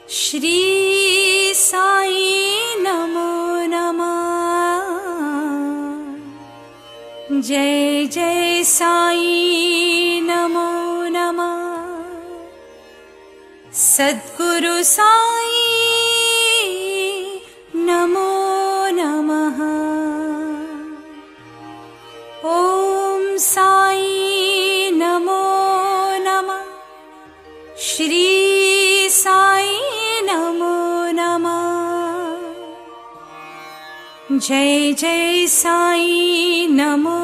श्री साई नमो नमः। जय जय साई नमो नमः। सद्गुरु साई नमो नमः। ओम साई नमो नमः। श्री साई नमो नमः। जय जय साई नमो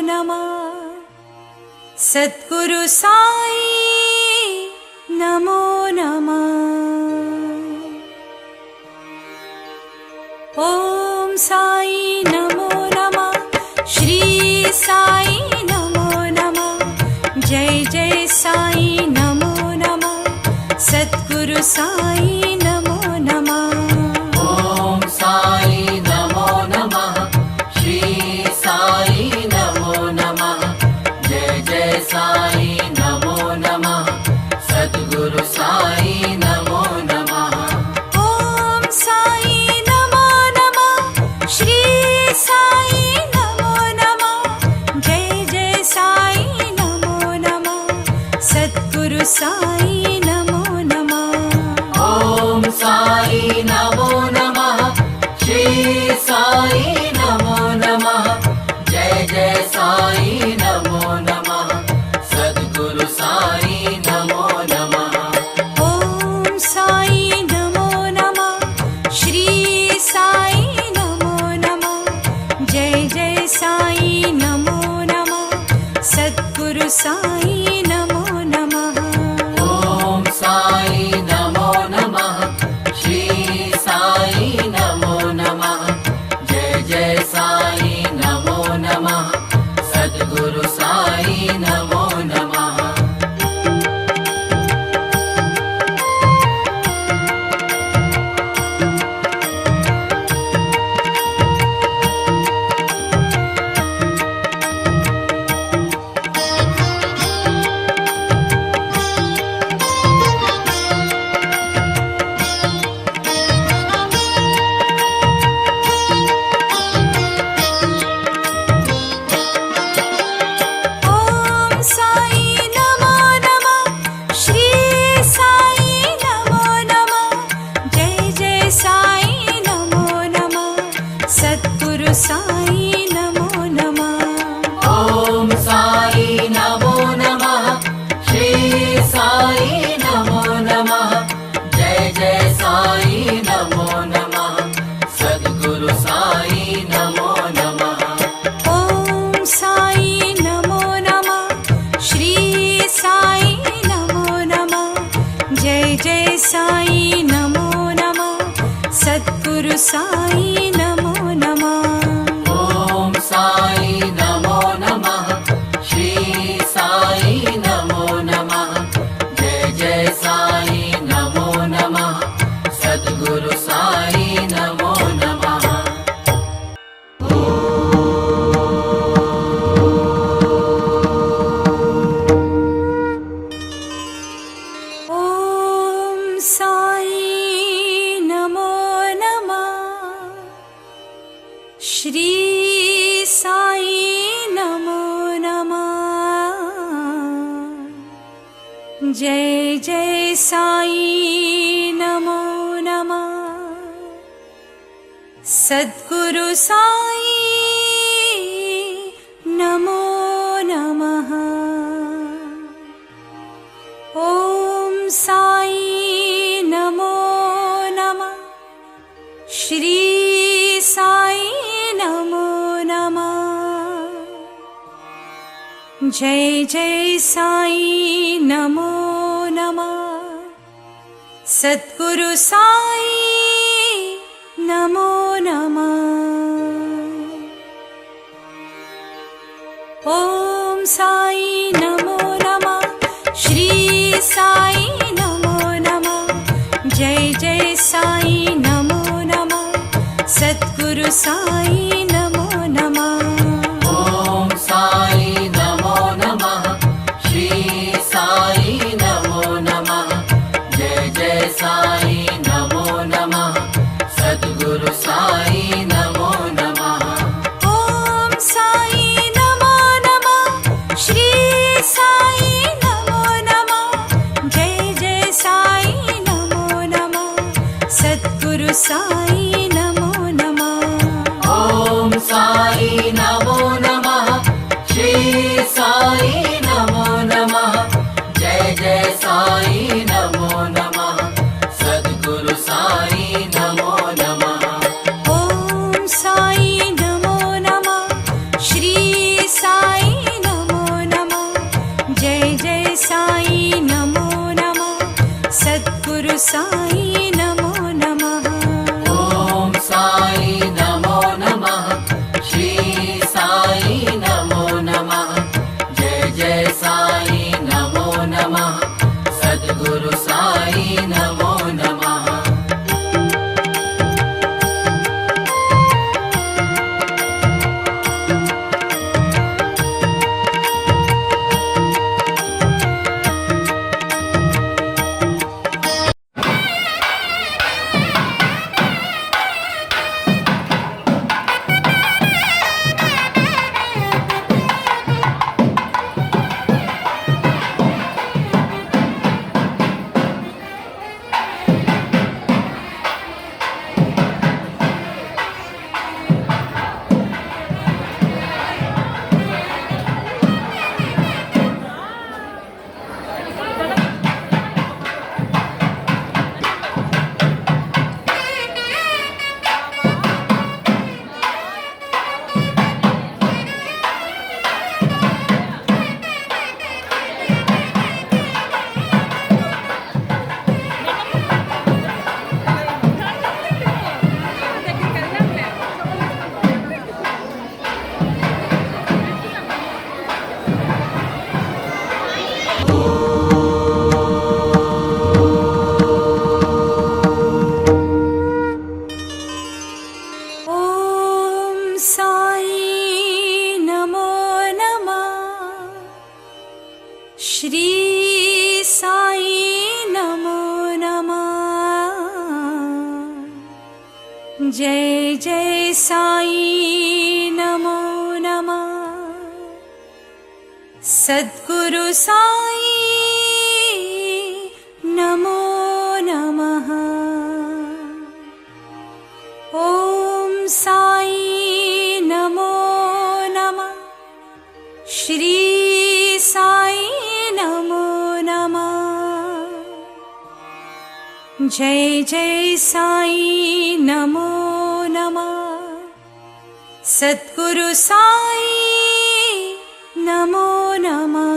नमः। सद्गुरु साई नमो नमः। ओम साई नमो नमः। श्री साई नमो नमः। जय जय साई नमो नमः। सद्गुरु साई नमो नमः। ओम साई नमो नमः। श्री साई नमो नमः। जय जय साई नमो नमः। सद्गुरु साई नमो नमः। ओम साई नमो नमः। श्री साई नमो नमः। जय जय साई नमो नमः। सद्गुरु साई नमो नमः। ओम साई नमो नमः। श्री साई नमो नमः। जय जय साई नमो नमः। सद्गुरु साई नमो नमः। ओम साई नमो नमः। श्री साई नमो नमः। जय जय साई नमो नमः। सद्गुरु साई नमो नमः। ओम साई नमो नमः। श्री साई नमो नमः। जय जय साई नमो नमः। सद्गुरु साई नमो नमः। ओम साई नमो नमः। श्री साई नमो नमः। जय जय साई नमो नमः। सद्गुरु साई नमो नमः। ओम साई नमो नमः। श्री साई नमो नमः। जय जय साई नमो नमः। सद्गुरु साई नमो नमः। ओम साई नमो नमः। श्री साई नमो नमः। जय जय साई नमो नमः। सद्गुरु साई नमो नमः। ओम साई नमो नमः। श्री साई नमो नमः। जय जय साई नमो नमः। सद्गुरु साई नमो नमः। ओम साई नमो नमः। श्री साई नमो नमः। जय जय साई नमो नमः। सद्गुरु साई नमो नमः। ओम साई नमो नमः। श्री साई नमो नमः। जय जय साई नमो नमः। सद्गुरु साई नमो नमः। ओम साई नमो नमः। श्री साई नमो नमः। जय जय साई नमो नमः। सद्गुरु साई नमो नमः। ओम साई नमो नमः। श्री साई नमो नमः। जय जय साई साई नमो नमः। ॐ साई नमो नमः। श्री साई नमो नमः। जय जय साई नमो नमः। सद्गुरु साई नमो नमः। ॐ साई नमो नमः। श्री साई नमो नमः। जय जय साई नमो नमः। सद्गुरु साई नमो नमः। ॐ साई नमो नमः। श्री साई नमो नमः। जय जय साई नमो नमः। सद्गुरु साई नमो नमः। ॐ साई नमो नमः। श्री साई नमो नमः। जय जय साई नमो नमः। सद्गुरु साई नमो नमः। ॐ साई नमो नमः। श्री साई नमो नमः। जय जय साई नमो नमः। सद्गुरु साई नमो नमः।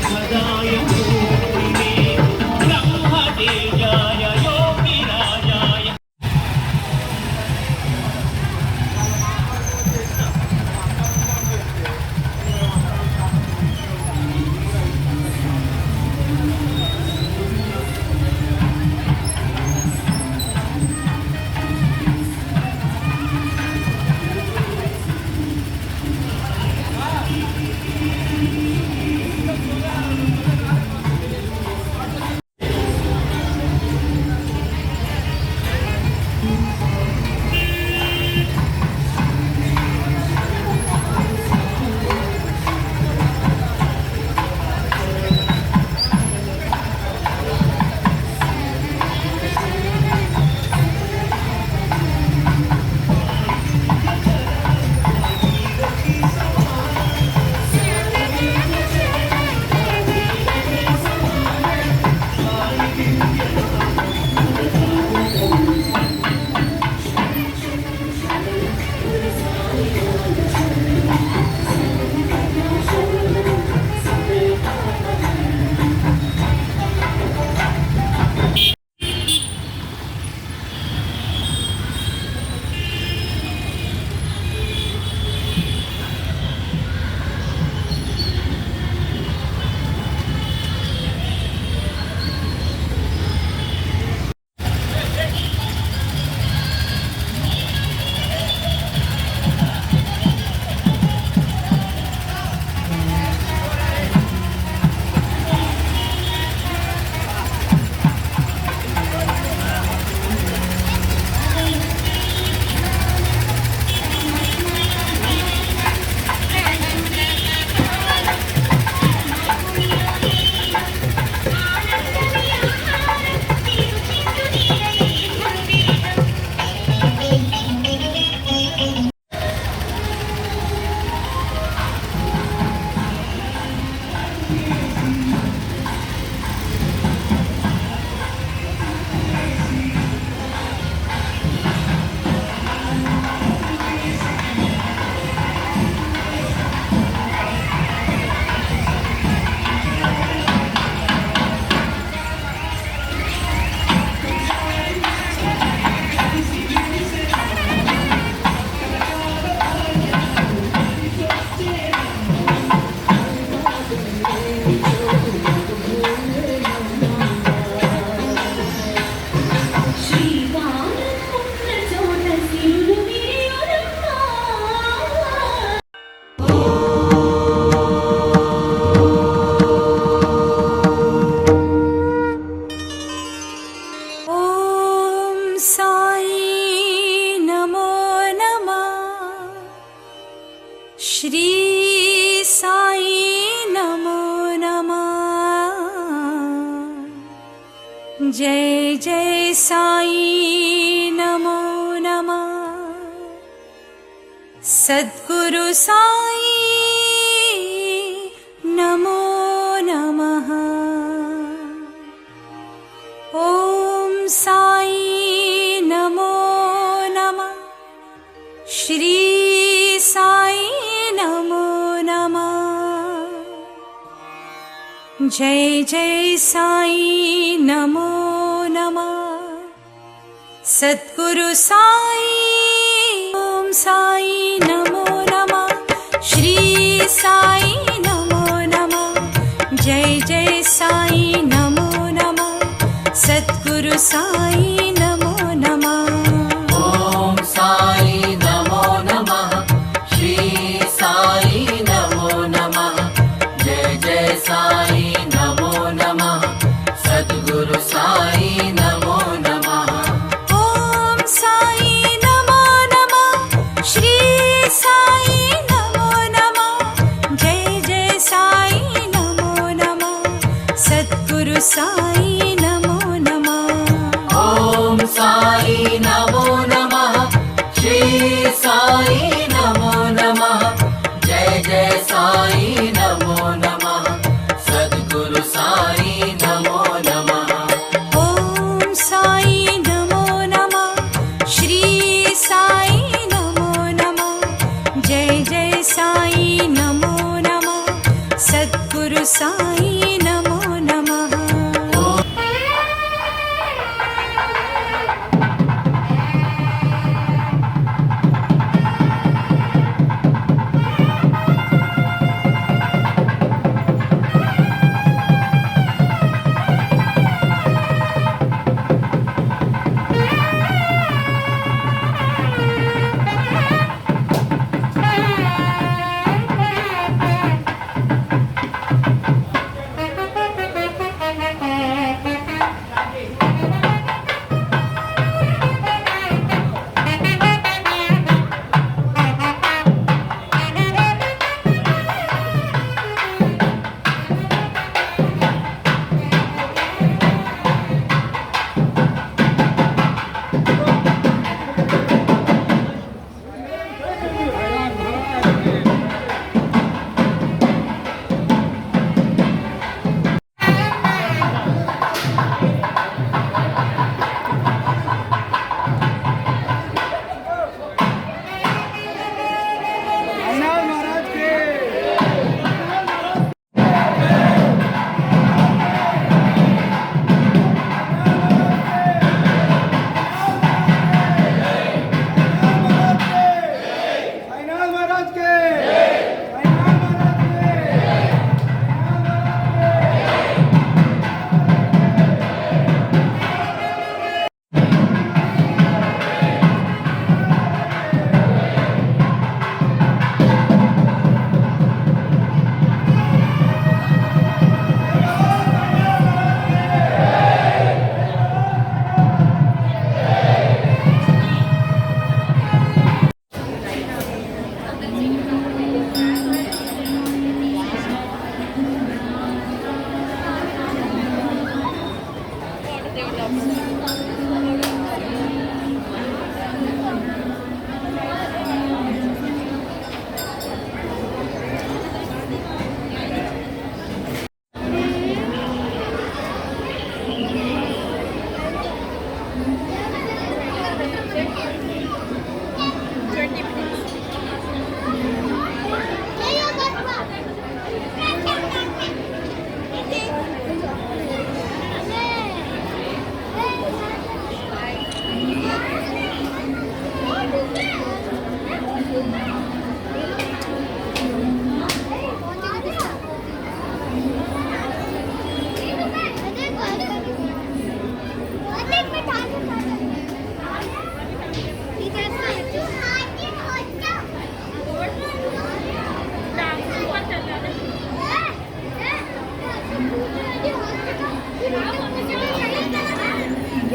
सुखदाय मूर्तिने ब्रह्मतेजाय योगिराजाय श्री साई नमो नमः। जय जय साई नमो नमः। सद्गुरु साई नमो नमः। ओम साई नमो नमः। श्री साई नमो नमः। जय जय साई नमो नमः। सद्गुरु साई ओम साई नमो नमः। श्री साई नमो नमः। जय जय साई नमो नमः। सद्गुरु साई नमो नमः। ओम साई नमो नमः। श्री साई नमो नमः। जय जय साई नमो नमः। सद्गुरु साई नमो नमः। ओम साई नमो नमः। श्री साई नमो नमः। जय जय साई नमो नमः। सद्गुरु साई नमो नमः। ओम साई नमो नमः। श्री साई नमो नमः। जय जय साई नमो नमः। सद्गुरु साई नमो नमः। ओम साई नमो नमः। श्री साई नमो नमः। जय जय साई नमो नमः। सद्गुरु साई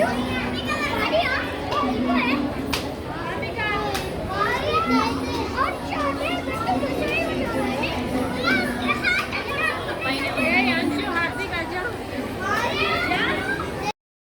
ॐ